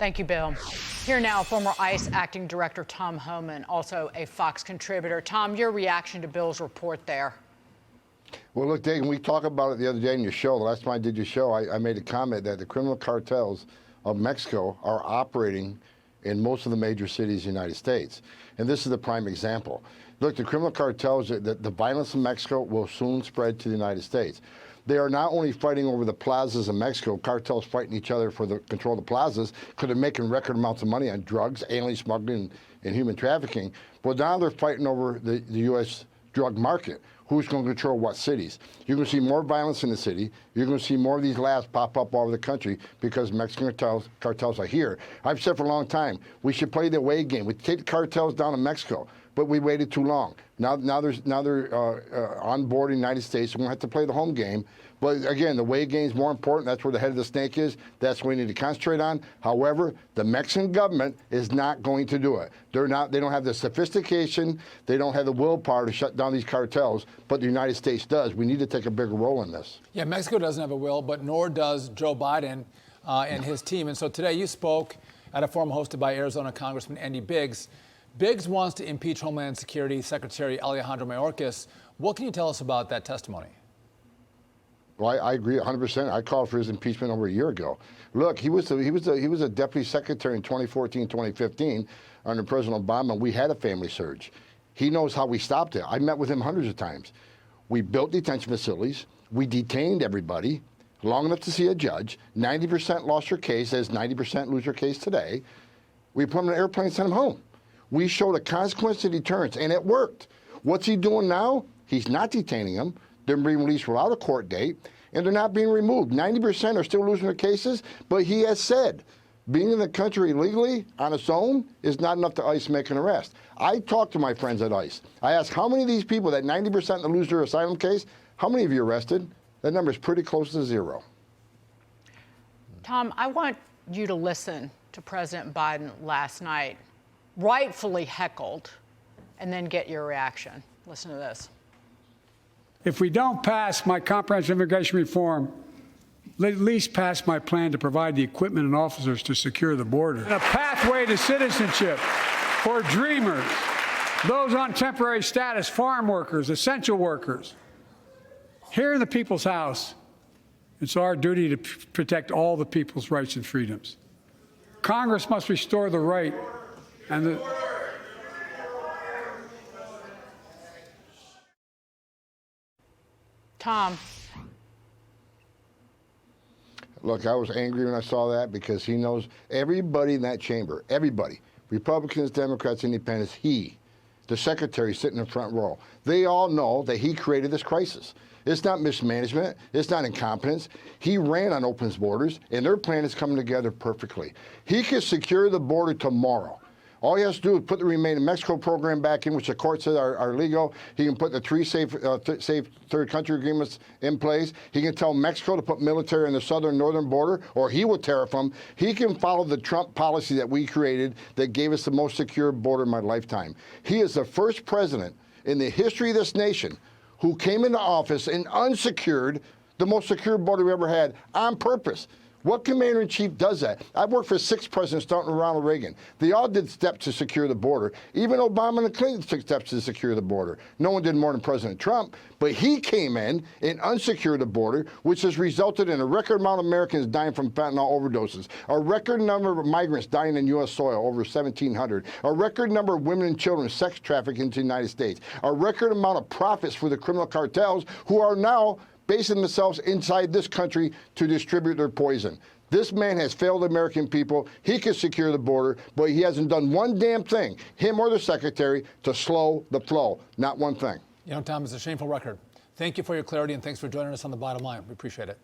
Thank you, Bill. Here now, former ICE Acting Director Tom Homan, also a Fox contributor. Tom, your reaction to Bill's report there? Well, look, Dave, we talked about it the other day in your show. The last time I did your show, I made a comment that the criminal cartels of Mexico are operating in most of the major cities in the United States. And this is the prime example. Look, the criminal cartels, the violence in Mexico will soon spread to the United States. They are not only fighting over the plazas in Mexico, cartels fighting each other for the control of the plazas, because they're making record amounts of money on drugs, alien smuggling, and human trafficking. But now they're fighting over the U.S. drug market. Who's going to control what cities? You're going to see more violence in the city. You're going to see more of these labs pop up all over the country because Mexican cartels are here. I've said for a long time, we should play the away game. We take the cartels down in Mexico, but we waited too long. Now they're on board in the United States. We're going to have to play the home game. But again, the away game is more important. That's where the head of the snake is. That's what we need to concentrate on. However, the Mexican government is not going to do it. They don't have the sophistication. They don't have the willpower to shut down these cartels. But the United States does. We need to take a bigger role in this. Yeah, Mexico doesn't have a will, but nor does Joe Biden and his team. And so today you spoke at a forum hosted by Arizona Congressman Andy Biggs. Biggs wants to impeach Homeland Security Secretary Alejandro Mayorkas. What can you tell us about that testimony? Well, I agree 100%. I called for his impeachment over a year ago. Look, he was a deputy secretary in 2014, 2015 under President Obama. We had a family surge. He knows how we stopped it. I met with him hundreds of times. We built detention facilities. We detained everybody long enough to see a judge. 90% lost their case, as 90% lose their case today. We put them in an airplane and sent them home. We showed a consequence of deterrence, and it worked. What's he doing now? He's not detaining them. They're being released without a court date, and they're not being removed. 90% are still losing their cases, but he has said being in the country illegally on its own is not enough to ICE make an arrest. I talked to my friends at ICE. I asked how many of these people, that 90% that lose their asylum case, how many of you arrested? That number is pretty close to zero. Tom, I want you to listen to President Biden last night, rightfully heckled, and then get your reaction. Listen to this. If we don't pass my comprehensive immigration reform, at least pass my plan to provide the equipment and officers to secure the border. And a pathway to citizenship for dreamers, those on temporary status, farm workers, essential workers. Here in the People's House, it's our duty to protect all the people's rights and freedoms. Congress must restore the right and the... Tom. Look, I was angry when I saw that because he knows everybody in that chamber, everybody, Republicans, Democrats, Independents, he, the secretary sitting in the front row, they all know that he created this crisis. It's not mismanagement. It's not incompetence. He ran on open borders, and their plan is coming together perfectly. He can secure the border tomorrow. All he has to do is put the Remain in Mexico program back in, which the court said are legal. He can put the three safe third country agreements in place. He can tell Mexico to put military on the southern northern border, or he will tariff them. He can follow the Trump policy that we created that gave us the most secure border in my lifetime. He is the first president in the history of this nation who came into office and unsecured the most secure border we ever had on purpose. What commander-in-chief does that? I've worked for 6 presidents, starting with Ronald Reagan. They all did steps to secure the border. Even Obama and Clinton took steps to secure the border. No one did more than President Trump, but he came in and unsecured the border, which has resulted in a record amount of Americans dying from fentanyl overdoses, a record number of migrants dying in U.S. soil, over 1,700, a record number of women and children sex trafficked into the United States, a record amount of profits for the criminal cartels who are now basing themselves inside this country to distribute their poison. This man has failed the American people. He can secure the border, but he hasn't done one damn thing, him or the secretary, to slow the flow. Not one thing. You know, Tom, it's a shameful record. Thank you for your clarity, and thanks for joining us on The Bottom Line. We appreciate it.